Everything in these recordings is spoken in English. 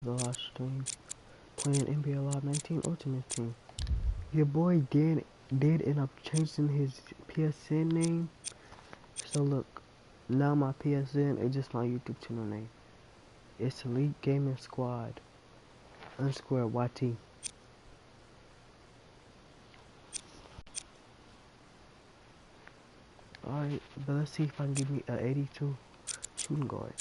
The last stream playing NBA Live 19 Ultimate Team. Your boy did end up changing his PSN name. So look, now my PSN is just my YouTube channel name. It's Elite Gaming Squad _ YT. Alright, but let's see if I can give me an 82 shooting guard.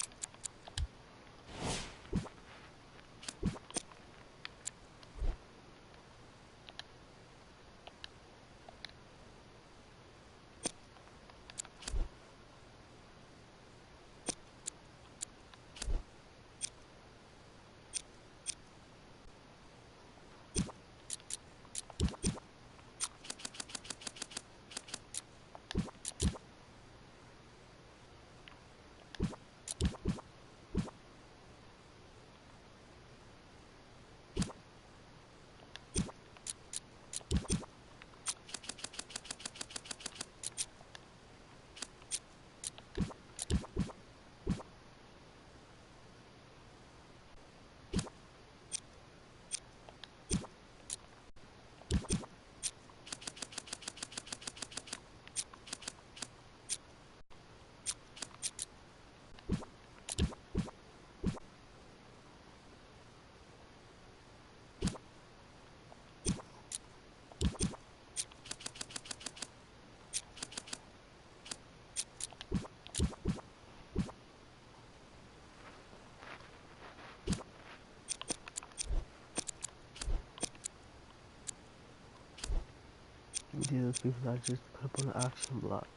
These are people I just put up on the auction block.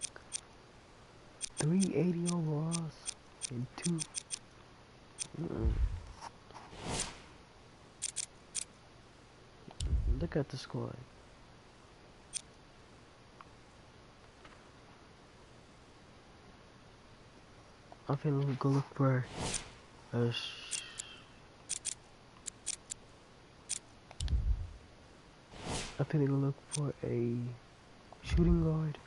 380 overalls and 2. Look at the squad. I'm finna go look for a I'm finna go look for a shooting guard.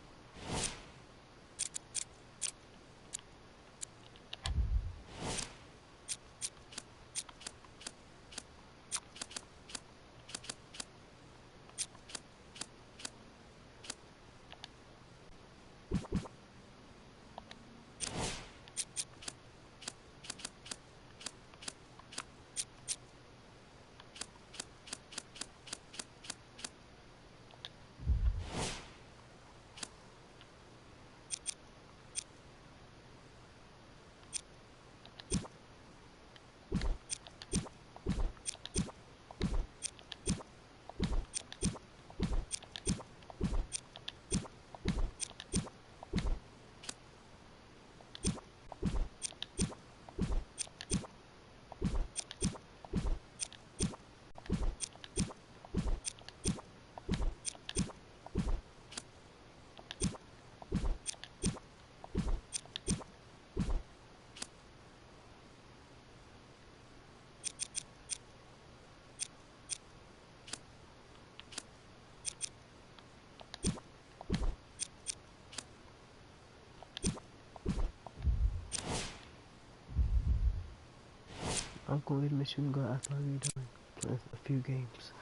I'm going to get my shooting guard after I get done playing a few games.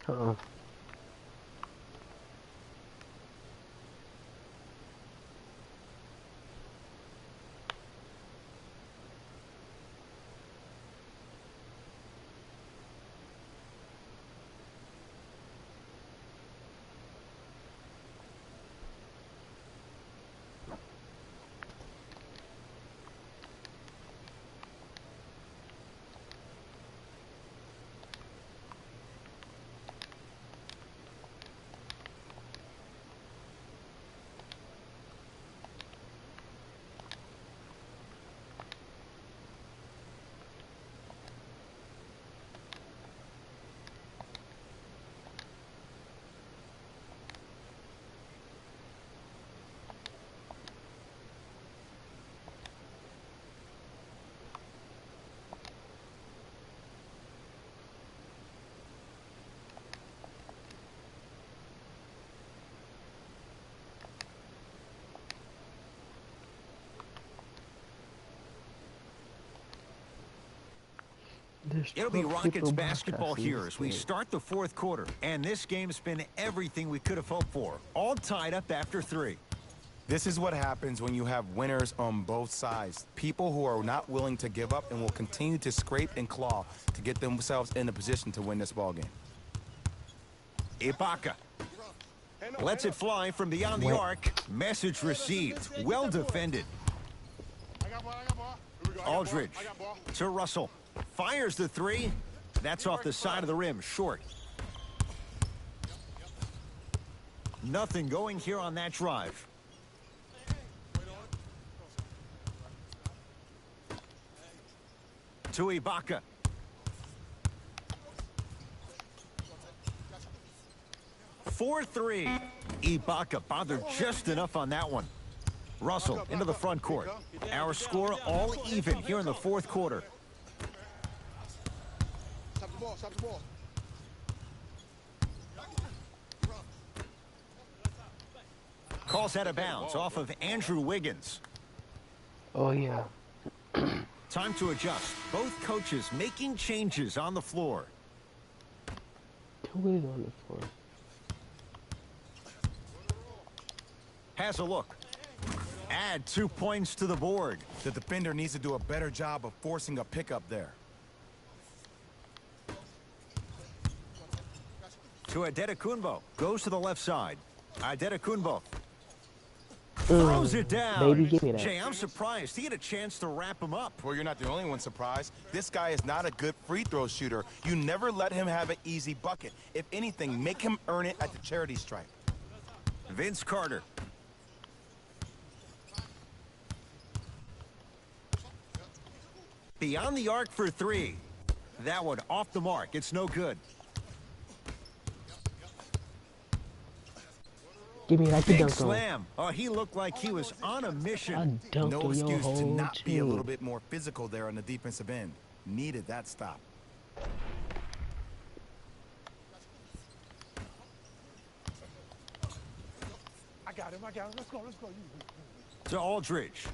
Uh-oh. It'll be Rockets basketball here as we start the fourth quarter. And this game's been everything we could have hoped for. All tied up after 3. This is what happens when you have winners on both sides. People who are not willing to give up and will continue to scrape and claw to get themselves in a position to win this ballgame. Ibaka lets it fly from beyond the arc. Message received. Well defended. Aldridge to Russell. Fires the 3. That's off the side of the rim. Short. Nothing going here on that drive. To Ibaka. For 3. Ibaka bothered just enough on that one. Russell into the front court. Our score all even here in the fourth quarter. Calls out of bounds off of Andrew Wiggins. Oh, yeah. Time to adjust. Both coaches making changes on the floor. Who is on the floor? Has a look. Add 2 points to the board. The defender needs to do a better job of forcing a pickup there. To Adetokunbo. Goes to the left side. Adetokunbo. Throws it down. Baby, give me that. Jay, I'm surprised. He had a chance to wrap him up. Well, you're not the only one surprised. This guy is not a good free throw shooter. You never let him have an easy bucket. If anything, make him earn it at the charity stripe. Vince Carter. Beyond the arc for 3. That one off the mark. It's no good. Give me that Big slam. Oh, he looked like he was on a mission. No excuse to not be a little bit more physical there on the defensive end. Needed that stop. I got him. Let's go. To Aldridge.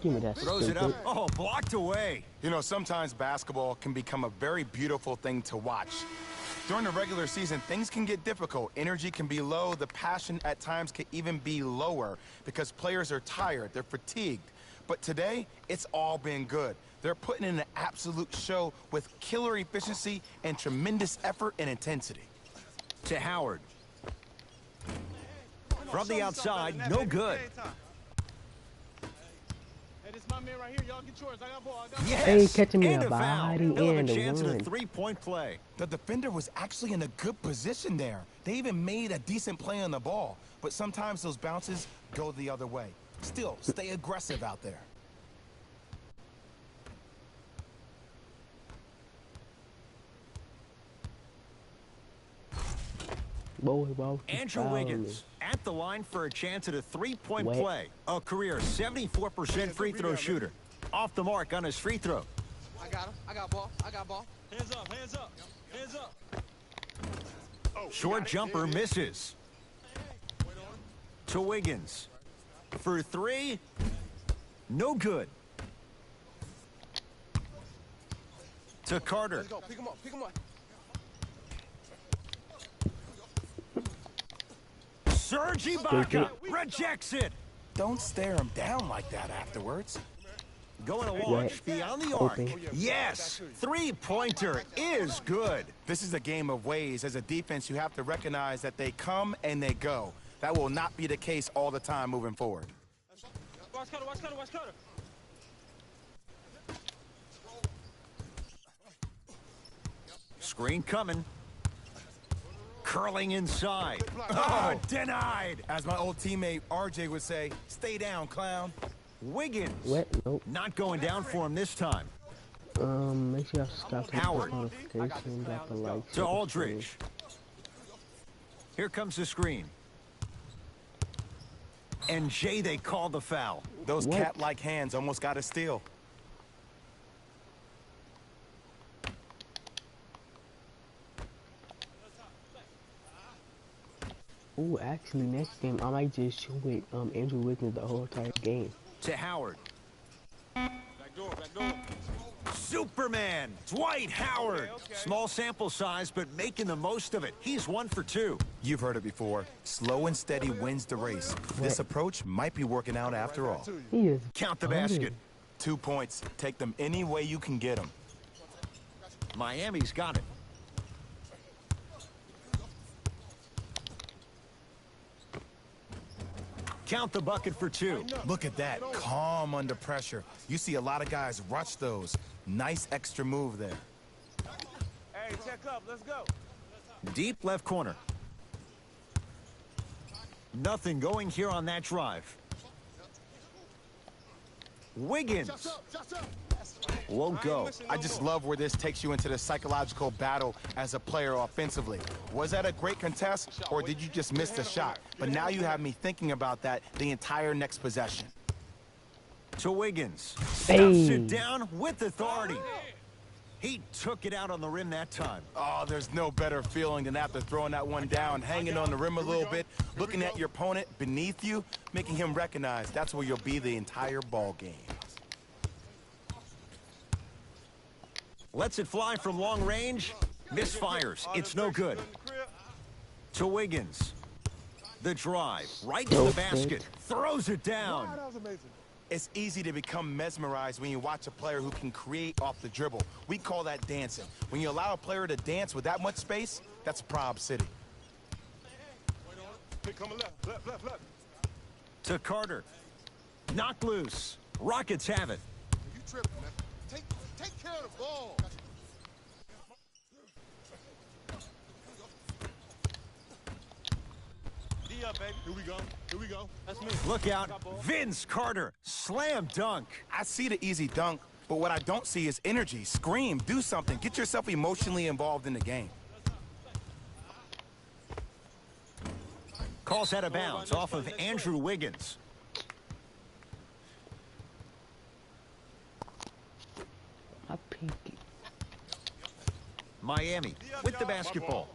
Give me that. Throws it up. Oh, blocked away. You know, sometimes basketball can become a very beautiful thing to watch. During the regular season, things can get difficult. Energy can be low. The passion at times can even be lower because players are tired. They're fatigued. But today, it's all been good. They're putting in an absolute show with killer efficiency and tremendous effort and intensity. To Howard. From the outside, no good. My man right here, y'all get yours. I got ball. Yes, hey, catching me and a body He'll have and a a chance at a one. 3-point play. The defender was actually in a good position there. They even made a decent play on the ball. But sometimes those bounces go the other way. Still, stay aggressive out there. Andrew Wiggins at the line for a chance at a 3-point play. A career 74% free throw shooter. Off the mark on his free throw. I got him. I got ball. Hands up. Oh, short jumper misses. To Wiggins. For 3. No good. To Carter. Let's go. Pick him up. Serge Ibaka rejects it. Don't stare him down like that afterwards. Going to launch beyond the arc. Yes, 3-pointer is good. This is a game of ways. As a defense, you have to recognize that they come and they go. That will not be the case all the time moving forward. Watch Cutter. Screen coming. Curling inside. Oh, denied. As my old teammate RJ would say, stay down, clown. Wiggins. Nope. Not going down for him this time. Make sure you subscribe to Howard. the notification, drop a like. To Aldridge. Here comes the screen. And Jay, they call the foul. Those cat-like hands almost got a steal. Ooh, actually, next game I might just shoot with Andrew Wiggins the whole entire game. To Howard. Back door. Superman, Dwight Howard. Okay. Small sample size, but making the most of it. He's 1 for 2. You've heard it before. Slow and steady wins the race. This approach might be working out after all. He is Count the butter. basket. 2 points. Take them any way you can get them. Miami's got it. Count the bucket for 2. Look at that. Calm under pressure. You see a lot of guys rush those. Nice extra move there. Hey, check up. Let's go. Deep left corner. Nothing going here on that drive. Wiggins won't go. I just love where this takes you into the psychological battle as a player offensively. Was that a great contest, or did you just miss the shot? But now you have me thinking about that the entire next possession. To Wiggins. Hey. Stuffs it down with authority. He took it out on the rim that time. Oh, there's no better feeling than after throwing that one down, hanging on the rim a little bit, looking at your opponent beneath you, making him recognize that's where you'll be the entire ball game. Lets it fly from long range. Misfires. It's no good. To Wiggins. The drive. Right to the basket. Throws it down. That was amazing. It's easy to become mesmerized when you watch a player who can create off the dribble. We call that dancing. When you allow a player to dance with that much space, that's Prob City. Hey, coming left. Left. To Carter. Knocked loose. Rockets have it. You tripping, man. Take care of the ball. D up, baby. Here we go. That's me. Look out. Vince Carter. Slam dunk. I see the easy dunk, but what I don't see is energy. Scream, do something. Get yourself emotionally involved in the game. Calls out of bounds off of Andrew Wiggins. My pinky. Miami with the basketball.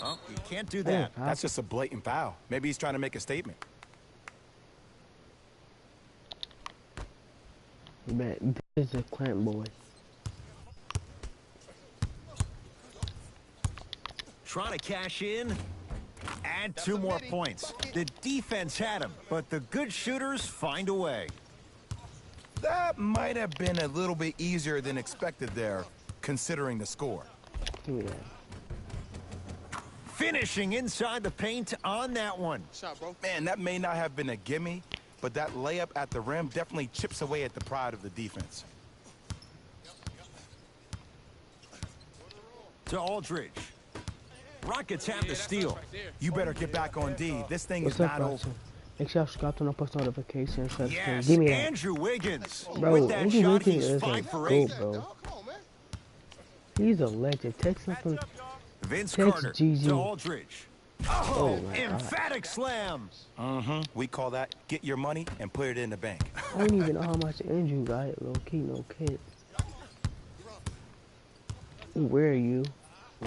Oh, you can't do that. That's just a blatant foul. Maybe he's trying to make a statement. Man, this is a clamp boy. Trying to cash in. Add 2 more points. The defense had him, but the good shooters find a way. That might have been a little bit easier than expected there, considering the score. Give me that. Finishing inside the paint on that one. Shot, bro. Man, that may not have been a gimme, but that layup at the rim definitely chips away at the pride of the defense. To Aldridge. Rockets have the steal. You better get back on D. This thing What's is up, not bro? over. Make sure y'all subscribe to my post notifications. Yes, Give me that. Andrew Wiggins. Bro, With that Andrew shot, Wiggins he's is 5 a for goat, 8. bro. Come on, man. He's a legend. Text something. Vince Text Carter GG. to Aldridge. Oh, Oh, my God. emphatic slam. We call that get your money and put it in the bank. I don't even know how much Andrew got. Low key, no kid. Where are you?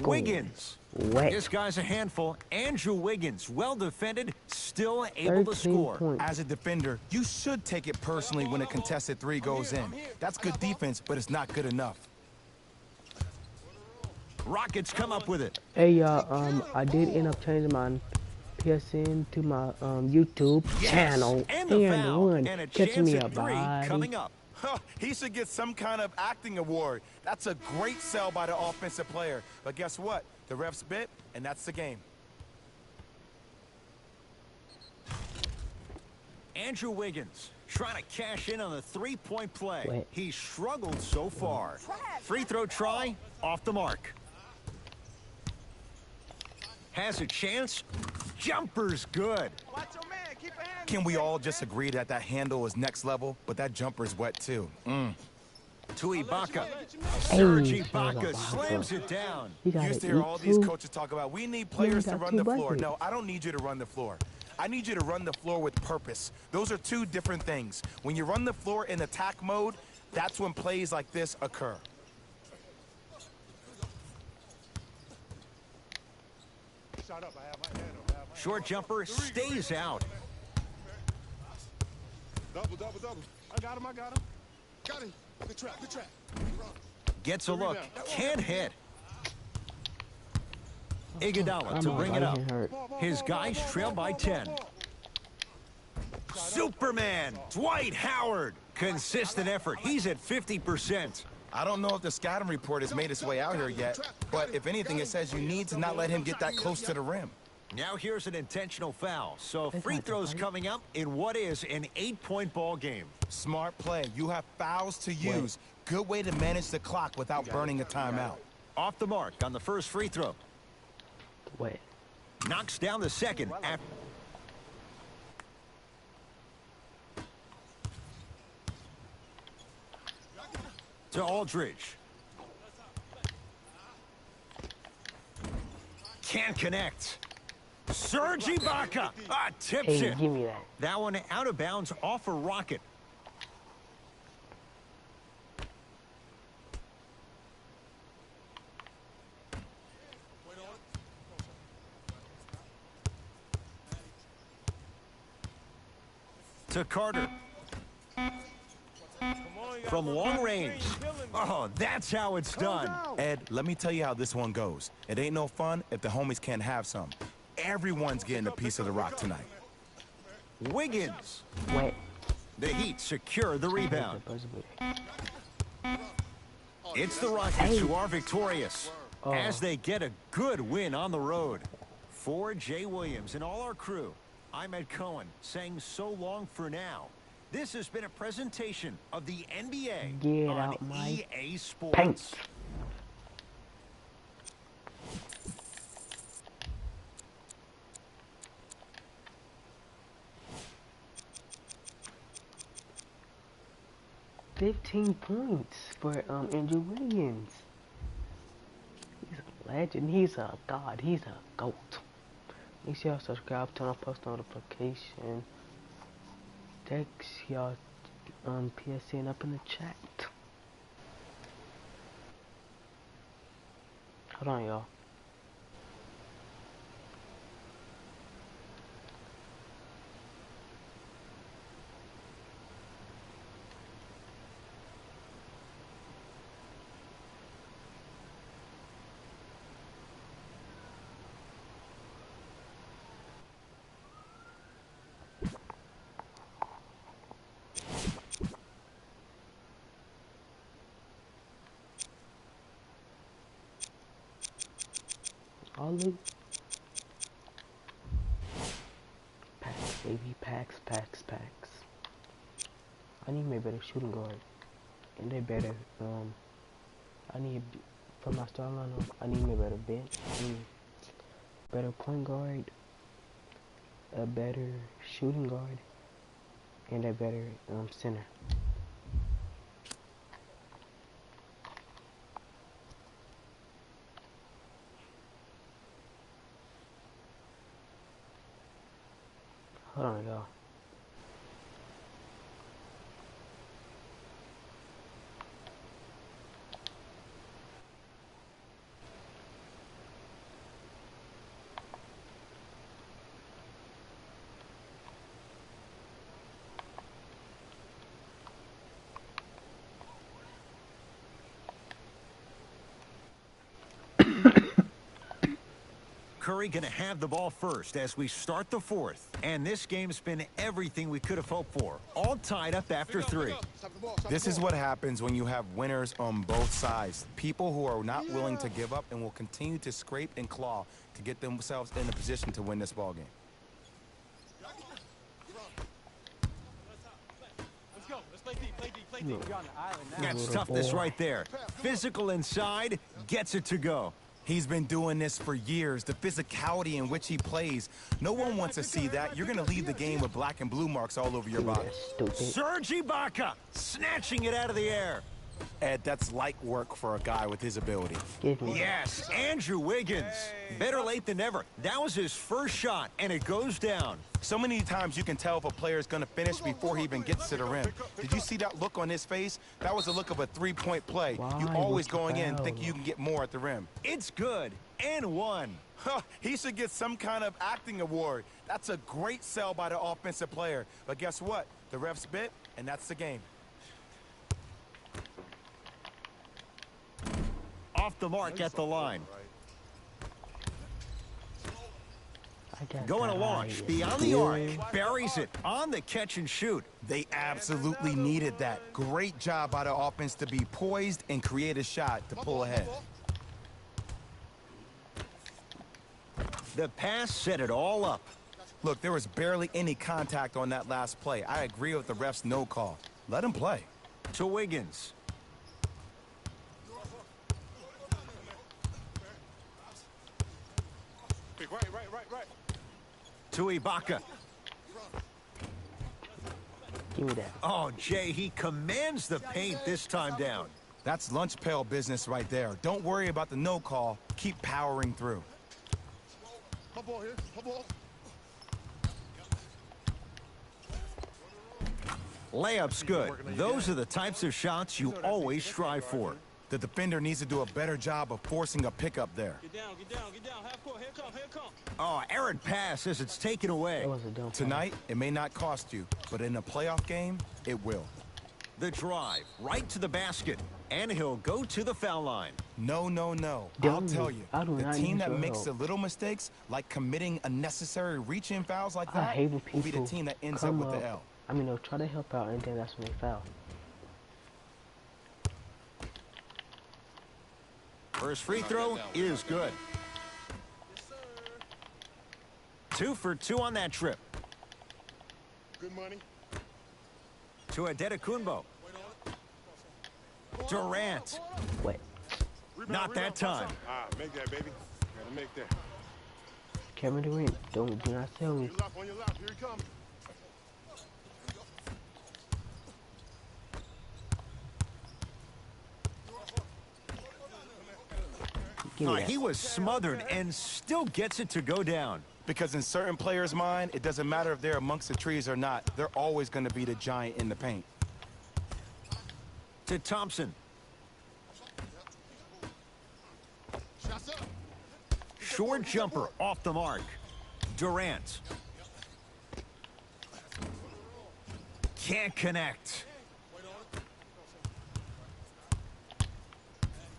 Wiggins. Wet. This guy's a handful. Andrew Wiggins, well defended, still able to 13 score. points. As a defender, you should take it personally when a contested 3 goes in. That's good defense, but it's not good enough. Rockets come up with it. Hey y'all, I did end up changing my PSN to my YouTube Yes, channel and the foul, one and a catching chance me at a 3 body. coming up. Huh, he should get some kind of acting award. That's a great sell by the offensive player. But guess what? The refs bit, and that's the game. Andrew Wiggins trying to cash in on the 3-point play. Wait. He struggled so far. Free throw try, off the mark. Has a chance. Jumper's good. Watch your man. Keep your hand. Can we all just agree that that handle is next level, but that jumper's wet too? To Ibaka. Hey, Serge Serge Ibaka Ibaka. slams it down. He You got used to it. hear all these coaches talk about, we need players to got run 2 the floor. buckets. No, I don't need you to run the floor. I need you to run the floor with purpose. Those are 2 different things. When you run the floor in attack mode, that's when plays like this occur. Shot up. I have my hand up. Short jumper stays out. Double. I got him. Got him. Good trap, good trap. Gets a look. Can't hit. Iguodala to I'm bring it up. getting hurt. His guys trail by 10. Superman, Dwight Howard. Consistent effort. He's at 50%. I don't know if the scouting report has made its way out here yet, but if anything, it says you need to not let him get that close to the rim. Now here's an intentional foul. So free throws coming up in what is an 8-point ball game. Smart play. You have fouls to use. Good way to manage the clock without burning a timeout. Off the mark on the first free throw. Wait. Knocks down the second after. To Aldridge. Can't connect. Serge Ibaka tips Hey, it. give me that. That one out of bounds off a rocket. To Carter. From long range. Oh, that's how it's done. Ed, let me tell you how this one goes. It ain't no fun if the homies can't have some. Everyone's getting a piece of the rock tonight. Wiggins. Wait. The Heat secure the rebound. It's the Rockets who are victorious as they get a good win on the road. For Jay Williams and all our crew, I'm Ed Cohen saying so long for now. This has been a presentation of the NBA Get on out my EA Sports. pants. $15 points for Andrew Wiggins. He's a legend. He's a god. He's a GOAT. Make sure y'all subscribe, turn on post notification. Text y'all PSN up in the chat. Hold on, y'all. Ollie. Packs, baby, packs. I need me a better shooting guard. And they better, I need, for my starting lineup, I need me a better bench. I need a better point guard, a better shooting guard, and a better, center. Hold on, y'all. Curry going to have the ball first as we start the fourth. And this game's been everything we could have hoped for. All tied up after 3. This is what happens when you have winners on both sides. People who are not willing to give up and will continue to scrape and claw to get themselves in a position to win this ball game. Let's go. Let's play deep. You're on the island now. That's toughness right there. Physical inside, gets it to go. He's been doing this for years. The physicality in which he plays. No one wants to see that. You're going to leave the game with black and blue marks all over your body. Stupid. Serge Ibaka snatching it out of the air. Ed, that's light work for a guy with his ability. Give me Yes, Andrew Wiggins. Better late than never. That was his first shot, and it goes down. So many times you can tell if a player is going to finish before he even gets to the rim. Did you see that look on his face? That was the look of a three-point play. You always going in thinking you can get more at the rim. It's good, and one. He should get some kind of acting award. That's a great sell by the offensive player. But guess what? The refs bit, and that's the game. off the mark at the line. Going to launch beyond the arc, buries it on the catch and shoot. They absolutely needed that. Great job by the offense to be poised and create a shot to pull ahead. The pass set it all up. Look, there was barely any contact on that last play. I agree with the ref's no call. Let him play. To Wiggins. Right. To Ibaka. Give me that. Oh, Jay, he commands the paint this time down. That's lunch pail business right there. Don't worry about the no call. Keep powering through. My ball here. My ball. Layup's good. Those are the types of shots you always strive for. The defender needs to do a better job of forcing a pickup there. Get down. Half court. Here come. Oh, errant pass as it's taken away. That was a dumb pass. Tonight, it may not cost you, but in a playoff game, it will. The drive right to the basket, and he'll go to the foul line. No. I'll Don't tell you- you, I do the not team need that your makes the help. little mistakes, like committing unnecessary reach-in fouls like I that, hate when will be people the team that ends up come with up. the L. I mean, they'll try to help out, and then that's when they foul. First free throw is good. 2 for 2 on that trip. Good money. To Adetokunbo. Durant. Wait, Not that time. Make that, baby. Gotta make that. Kevin Durant, do not tell me. On your lap. Here he comes. Give me that. He was smothered and still gets it to go down. Because in certain players' mind, it doesn't matter if they're amongst the trees or not. They're always going to be the giant in the paint. To Thompson. Shots up. Short jumper off the mark. Durant. Can't connect.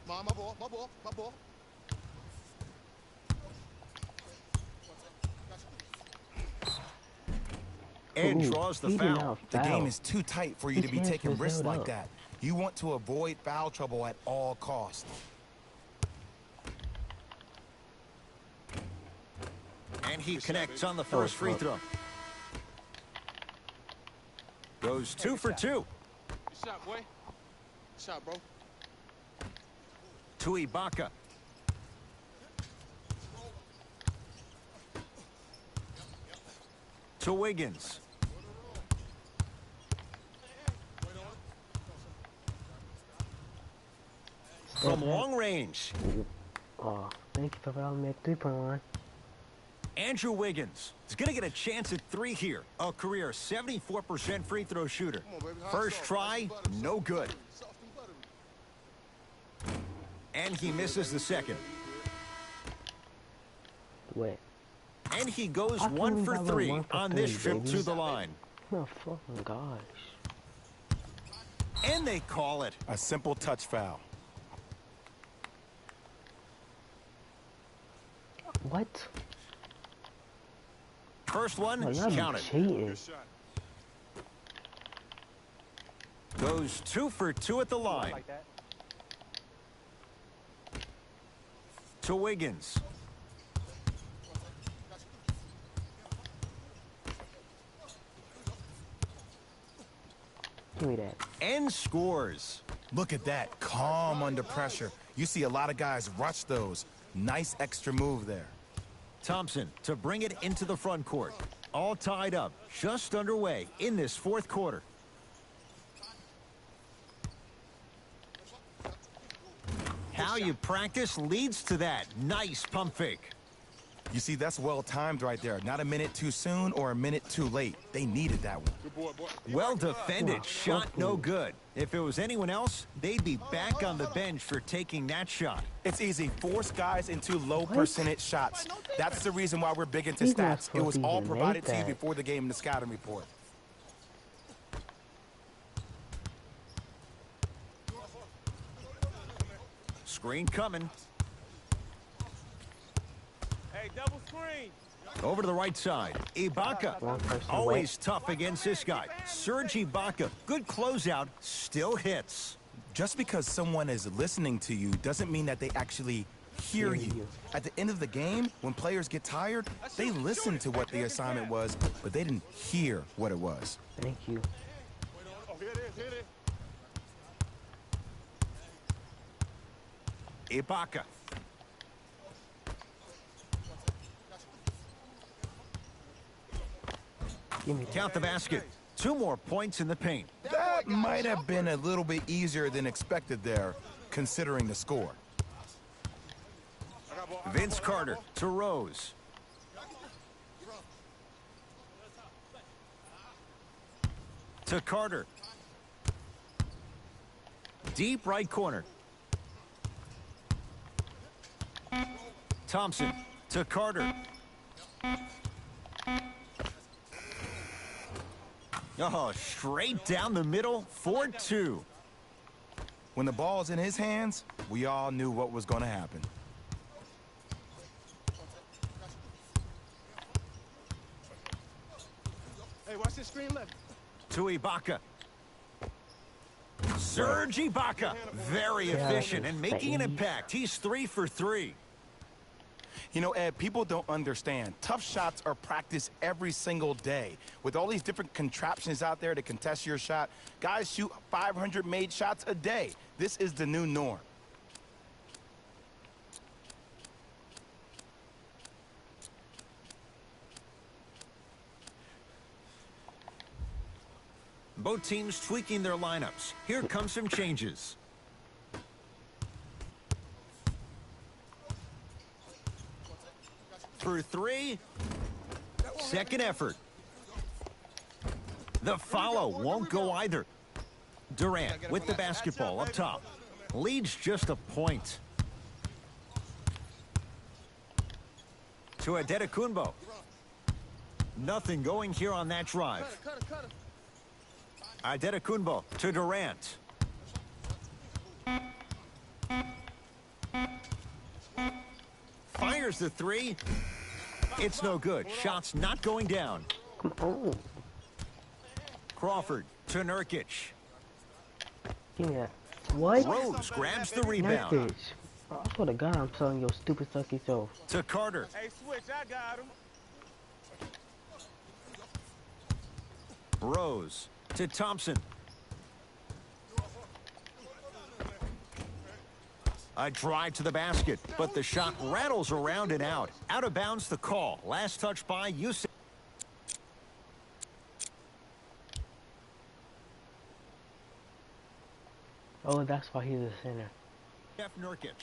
My ball. And Ooh, draws the he did foul. not The foul. game is too tight for you His to be hands taking was risks held like up. that. You want to avoid foul trouble at all costs. And he connects on the first free throw. Goes 2 for 2. Good shot, boy. Good shot, bro. To Ibaka. To Wiggins. From long range, Oh, thank you for allowing me at 3-point line. Andrew Wiggins is going to get a chance at 3 here. A career 74% free throw shooter. Come on, baby. Hot First sauce. try, Soft and no good. Soft and buttery. And he misses the second. Wait. And he goes How can 1 we for have a 3 1 for on 3, this trip baby? to the line. Oh, fucking gosh. And they call it. A simple touch foul. What? First one, Oh, y'all be counted. cheating. Good shot. Goes 2 for 2 at the line. Like that. To Wiggins. Give me that. And scores. Look at that, calm under pressure. You see a lot of guys rush those. Nice extra move there. Thompson to bring it into the front court. All tied up, just underway in this fourth quarter. How you practice leads to that. Nice pump fake. You see, that's well timed right there. Not a minute too soon or a minute too late. They needed that one. Good boy, boy. Well defended, shot no good. If it was anyone else, they'd be back on the bench for taking that shot. It's easy. Force guys into low percentage shots. That's the reason why we're big into He's not stats. It was supposed to all even provided make to you that. before the game in the scouting report. Screen coming. Hey, double screen. Over to the right side. Ibaka. One person Always tough against this guy. Serge Ibaka. Good closeout. Still hits. Just because someone is listening to you doesn't mean that they actually hear you. At the end of the game, when players get tired, they listen to what the assignment was, but they didn't hear what it was. Thank you. Oh, here it is, here it is. Ibaka. Give me that. Count the basket. 2 more points in the paint. That might have been a little bit easier than expected there, considering the score. Vince Carter to Rose. To Carter. Deep right corner. Thompson to Carter. Oh, straight down the middle, 4-2. When the ball's in his hands, we all knew what was going to happen. Hey, watch this screen left. To Ibaka. Serge Ibaka. Very efficient and making an impact. He's 3 for 3. You know, Ed, people don't understand. Tough shots are practiced every single day. With all these different contraptions out there to contest your shot, guys shoot 500 made shots a day. This is the new norm. Both teams tweaking their lineups. Here come some changes. For 3. Second effort. The follow won't go either. Durant with the basketball up top. Leads just a point. To Adetokunbo. Nothing going here on that drive. Adetokunbo to Durant. Fires the 3. It's no good. Shot's not going down. Come on. Crawford to Nurkic. Give me that. What? Rose grabs the Nice rebound. bitch. I swear to God, I'm telling your stupid sucky self. To Carter. Hey, switch, I got him. Rose to Thompson. A drive to the basket, but the shot rattles around and out. Out of bounds the call. Last touch by Yusuf. Oh, that's why he's a center. Jeff Nurkic.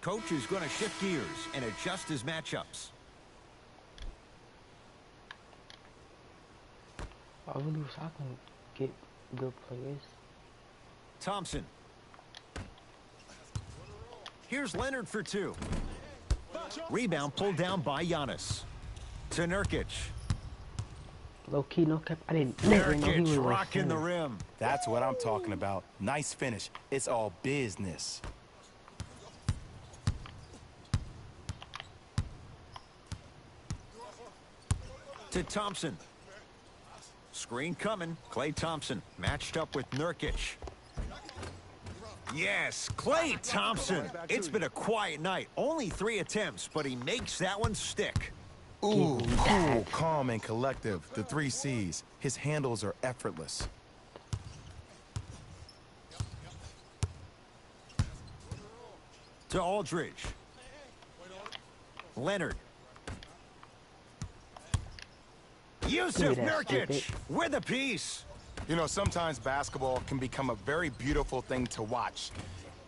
Coach is going to shift gears and adjust his matchups. I really wish I can get good players. Thompson. Here's Leonard for 2. Rebound pulled down by Giannis. To Nurkic. Low key, no cap. I didn't never know he was Nurkic a rocking the center. rim. That's what I'm talking about. Nice finish. It's all business. To Thompson. Screen coming. Klay Thompson matched up with Nurkic. Yes, Klay Thompson. It's been a quiet night. Only 3 attempts, but he makes that one stick. Ooh, cool, calm, and collective. The 3 C's. His handles are effortless. To Aldridge. Leonard. Yusuf that, Nurkic stupid. with a piece. You know, sometimes basketball can become a very beautiful thing to watch.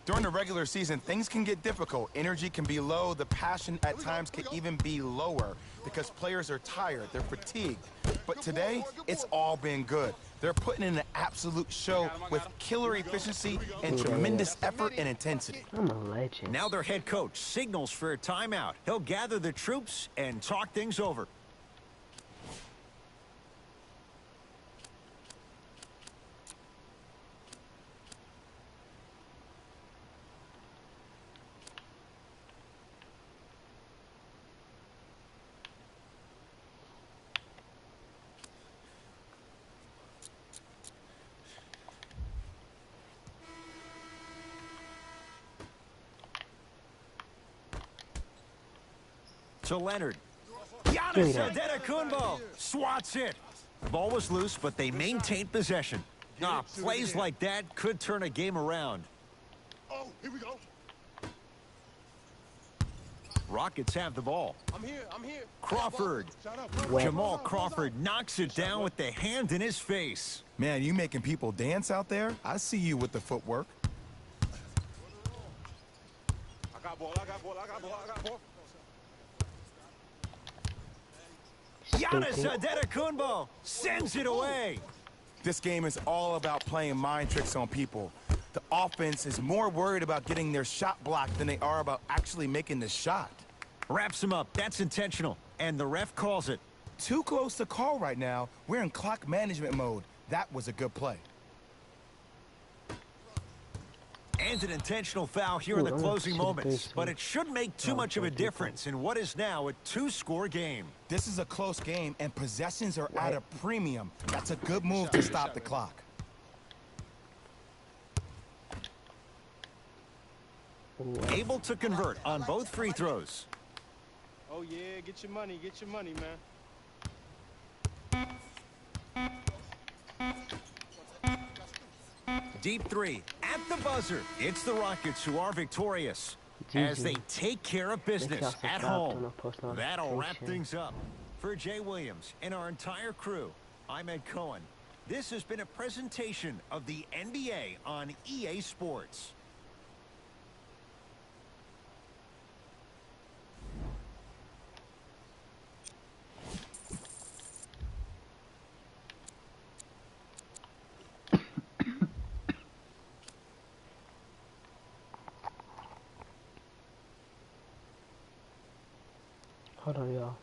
During the regular season, things can get difficult. Energy can be low. The passion at times can even be lower because players are tired. They're fatigued. But today, it's all been good. They're putting in an absolute show with killer efficiency and tremendous effort and intensity. I'm a legend. Now their head coach signals for a timeout. He'll gather the troops and talk things over. To Leonard. Give me Giannis that. Antetokounmpo swats it. Ball was loose, but they maintained possession. Plays like that could turn a game around. Oh, here we go. Rockets have the ball. I'm here. I'm here. Crawford. Shot up. Wet. Jamal Crawford knocks it down with the hand in his face. Man, you making people dance out there? I see you with the footwork. I got ball. I got ball. I got ball. I got ball. Giannis Stupid. Antetokounmpo sends it away. This game is all about playing mind tricks on people. The offense is more worried about getting their shot blocked than they are about actually making the shot. Wraps him up. That's intentional. And the ref calls it. Too close to call right now. We're in clock management mode. That was a good play. And an intentional foul here in the Ooh, closing should've moments. faced But him. it shouldn't make too Oh, much of a don't do that. difference in what is now a 2-score game. This is a close game, and possessions are at a premium. That's a good move to stop the clock. Able to convert on both free throws. Oh, yeah. Get your money. Get your money, man. Deep three at the buzzer. It's the Rockets who are victorious as GG. they take care of business y'all at subscribe, turn home. on post That'll wrap notifications. things up. For Jay Williams and our entire crew, I'm Ed Cohen. This has been a presentation of the NBA on EA Sports. Hold on, y'all.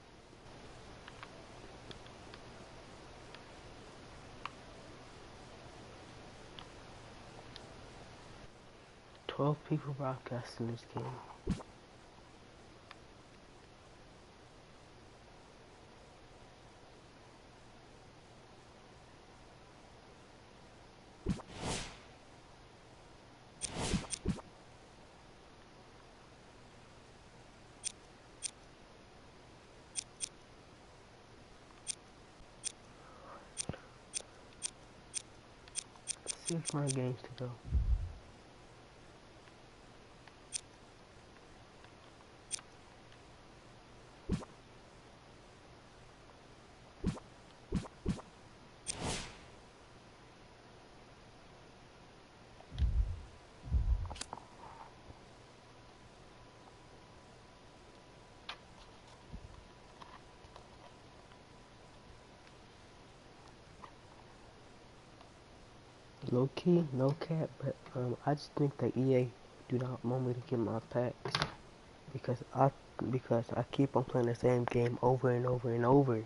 "12 people broadcasting this game." Let's see if more games to go. Low key, no cap, but I just think that EA do not want me to get my packs because I keep on playing the same game over and over and over.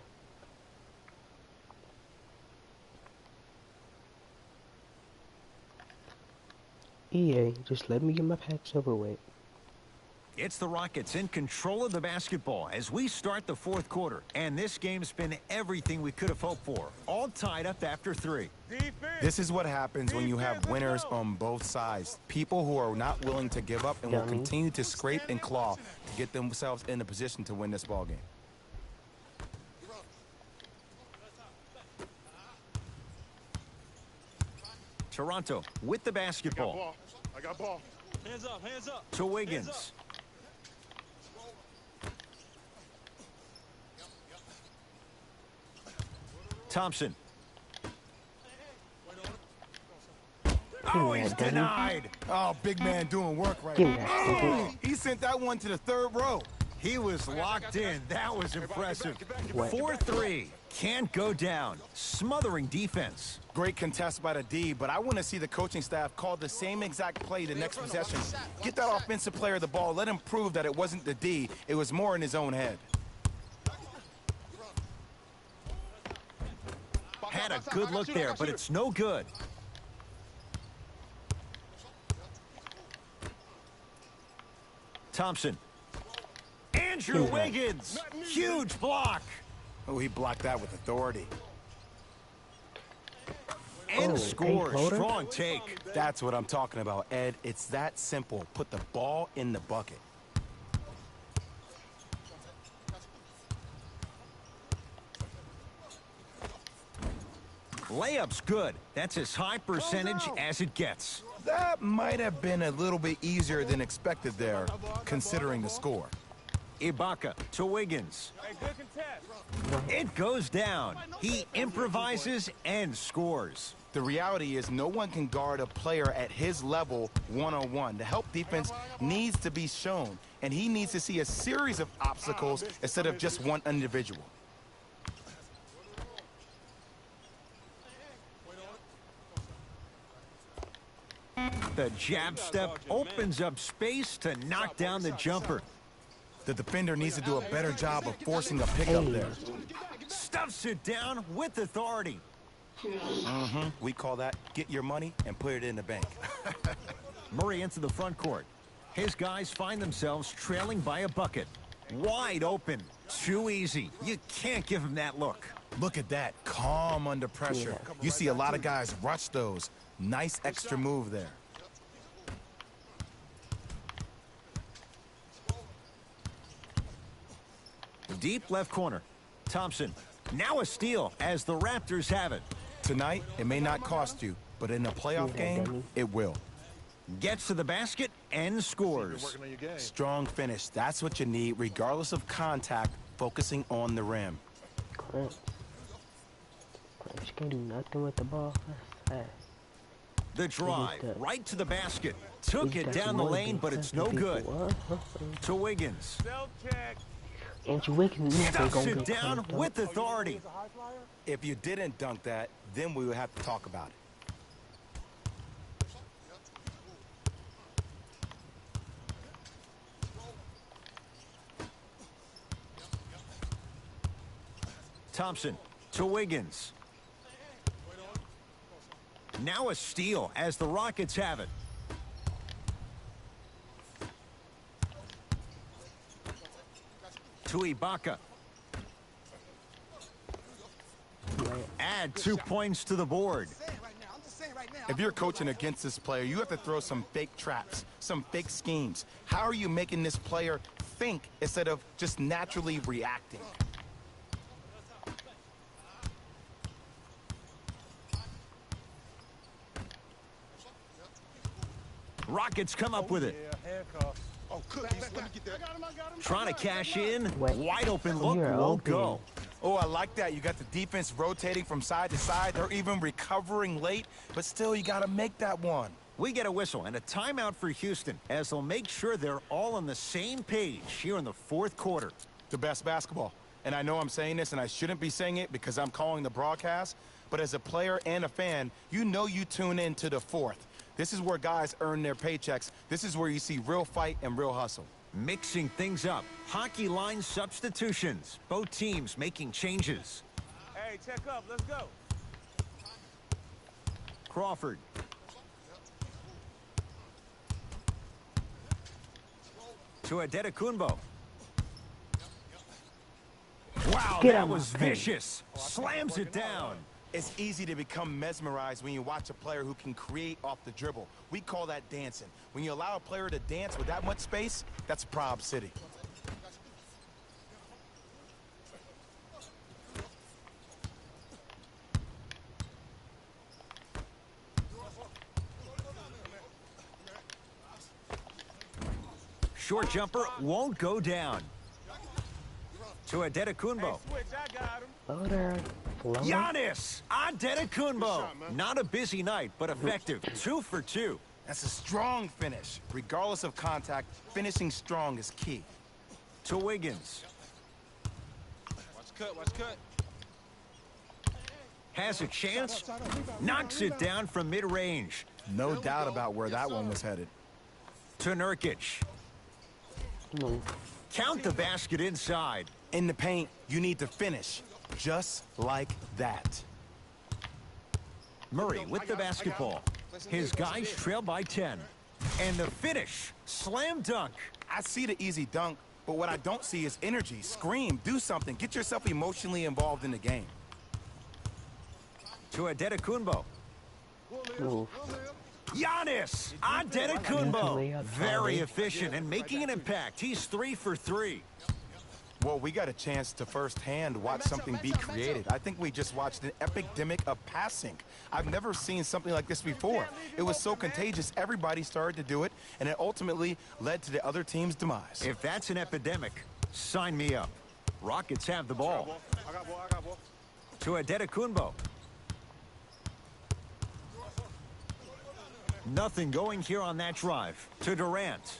EA, just let me get my packs over with. It's the Rockets in control of the basketball as we start the fourth quarter. And this game's been everything we could have hoped for. All tied up after 3. This is what happens when you have winners on both sides. People who are not willing to give up and will Dummy. continue to scrape and claw to get themselves in a position to win this ball game. Toronto with the I got basketball. ball. I got ball. Hands up. Hands up. To Wiggins. Thompson. Oh, he's that, dummy. denied. Oh, big man doing work right Give me now. that, stupid. Oh, he sent that one to the third row. He was locked in. That was impressive. What? 4-3. Can't go down. Smothering defense. Great contest by the D, but I want to see the coaching staff call the same exact play the next possession. Get that offensive player the ball. Let him prove that it wasn't the D. It was more in his own head. Had a good look there, but it's no good. Thompson. Andrew Wiggins. Huge block. Oh, he blocked that with authority. And Oh, score. eight-floater? Strong take. That's what I'm talking about, Ed. It's that simple. Put the ball in the bucket. Layup's good. That's as high percentage as it gets. That might have been a little bit easier than expected there, considering the score. Ibaka to Wiggins. Hey, good contest. It goes down. He improvises and scores. The reality is no one can guard a player at his level one-on-one. The help defense needs to be shown, and he needs to see a series of obstacles instead of just one individual. The jab step opens up space to knock down the jumper. The defender needs to do a better job of forcing a pickup there. Stuffs it down with authority. We call that get your money and put it in the bank. Murray into the front court. His guys find themselves trailing by a bucket. Wide open. Too easy. You can't give him that look. Look at that, calm under pressure. You see a lot of guys rush those. Nice extra move there. Deep left corner. Thompson. Now a steal as the Raptors have it. Tonight, it may not cost you, but in a playoff game, it will. Gets to the basket and scores. Strong finish. That's what you need, regardless of contact, focusing on the rim. Crunch. Crunch can't do nothing with the ball. That's fast. The drive right to the basket. Took it down the lane, but it's no good. To Wiggins. Self-check. Andrew Wiggins never Stuffs gonna it get down cleaned up. with authority. If you didn't dunk that, then we would have to talk about it. Thompson to Wiggins. Now a steal as the Rockets have it. To Ibaka. Add 2 points to the board. If you're coaching against this player, you have to throw some fake traps, some fake schemes. How are you making this player think instead of just naturally reacting? Rockets come up with it. Yeah, handcuffs. Oh, cookies. Let me get that. I got him. Trying to cash in. Wait. Wide open look You're won't open. go. Oh, I like that. You got the defense rotating from side to side. They're even recovering late, but still you got to make that one. We get a whistle and a timeout for Houston as they'll make sure they're all on the same page here in the fourth quarter. The best basketball. And I know I'm saying this and I shouldn't be saying it because I'm calling the broadcast, but as a player and a fan, you know you tune in to the fourth. This is where guys earn their paychecks. This is where you see real fight and real hustle. Mixing things up. Hockey line substitutions. Both teams making changes. Hey, check up. Let's go. Crawford. To Adetokunbo. Wow, Get that out my was face. vicious. Slams it down. It's easy to become mesmerized when you watch a player who can create off the dribble. We call that dancing. When you allow a player to dance with that much space, that's Prob City. Short jumper won't go down. To Adetokunbo. Switch, I got him. Floater. Floater. Giannis Antetokounmpo. Not a busy night, but effective. 2 for 2. That's a strong finish. Regardless of contact, finishing strong is key. To Wiggins. Watch cut, watch cut. Has a chance. Knocks it down from mid-range. No doubt about where that one was headed. To Nurkic. Move. Count the basket inside. In the paint, you need to finish. Just like that. Murray with the basketball. His guys trail by 10. And the finish. Slam dunk. I see the easy dunk, but what I don't see is energy. Scream, do something. Get yourself emotionally involved in the game. To Adetokunbo. Move. Giannis Antetokounmpo. Very efficient and making an impact. He's 3 for 3. Well, we got a chance to firsthand watch something be created. I think we just watched an epidemic of passing. I've never seen something like this before. It was so contagious, everybody started to do it, and it ultimately led to the other team's demise. If that's an epidemic, sign me up. Rockets have the ball. I got ball, I got ball. To Adetokunbo. Nothing going here on that drive. To Durant.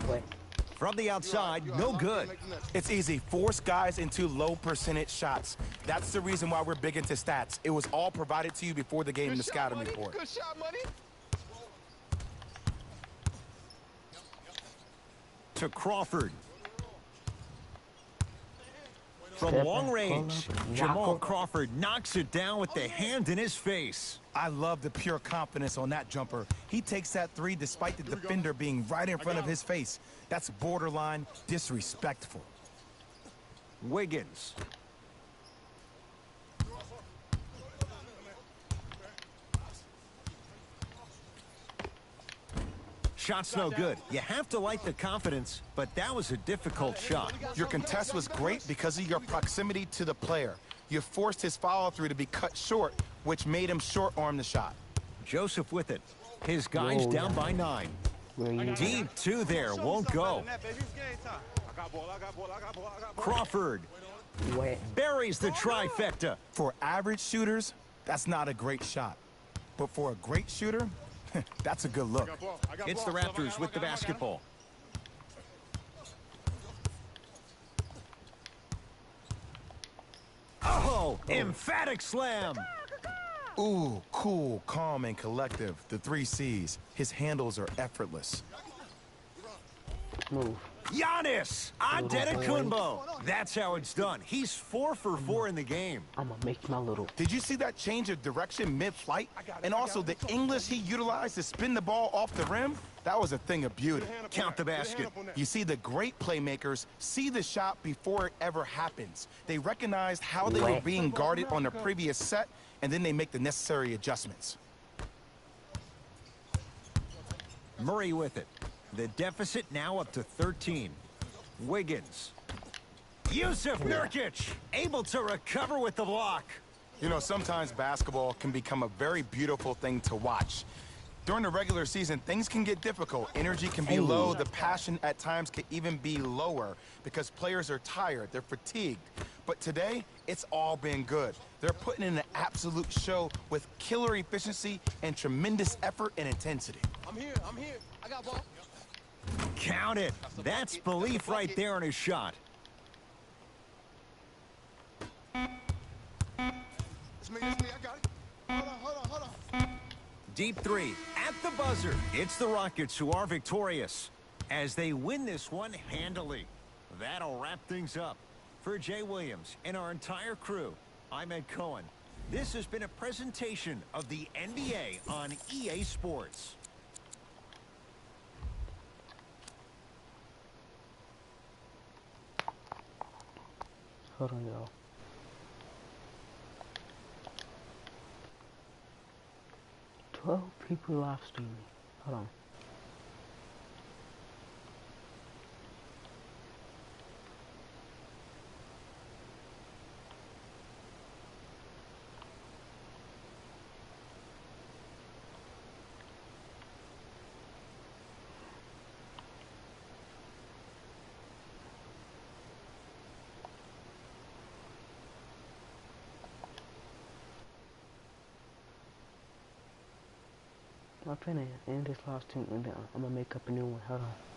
Wait. From the outside, no good. It's easy. Force guys into low percentage shots. That's the reason why we're big into stats. It was all provided to you before the game in the scouting report. Good shot, money. To Crawford. From Step long back, range, pull up, Jamal knock it. Crawford knocks it down with the hand in his face. I love the pure confidence on that jumper. He takes that three despite the defender being right in front of his face. That's borderline disrespectful. Wiggins. Shot's no good. You have to like the confidence, but that was a difficult shot. Your contest was great because of your proximity to the player. You forced his follow-through to be cut short, which made him short-arm the shot. Joseph with it. His guys Whoa. down by 9. Where you Deep two there, won't go. I got ball, I got ball, I got ball, I got ball. Crawford wet? buries the trifecta. For average shooters, that's not a great shot. But for a great shooter, that's a good look. It's the Raptors with the basketball. Oh, emphatic slam. Ooh, cool, calm, and collective. The 3 C's. His handles are effortless. Move. Giannis Antetokounmpo. That's how it's done. He's 4 for 4 in the game. I'm gonna make my little. Did you see that change of direction mid-flight? And also the English he utilized to spin the ball off the rim? That was a thing of beauty. Count the basket. You see, the great playmakers see the shot before it ever happens. They recognized how they were being guarded on the previous set, and then they make the necessary adjustments. Murray with it. The deficit now up to 13. Wiggins. Yusuf Nurkic able to recover with the block. You know, sometimes basketball can become a very beautiful thing to watch. During the regular season, things can get difficult. Energy can be low. The passion at times can even be lower because players are tired. They're fatigued. But today, it's all been good. They're putting in an absolute show with killer efficiency and tremendous effort and intensity. I'm here. I got ball. Count it. That's belief right there in his shot. It's me. I got it. Hold on. Deep 3 at the buzzer. It's the Rockets who are victorious as they win this one handily. That'll wrap things up. For Jay Williams and our entire crew, I'm Ed Cohen. This has been a presentation of the NBA on EA Sports. Hold on, y'all. 12 people live streaming. Hold on. I'm finna end this live stream and then I'm gonna make up a new one. Hold on.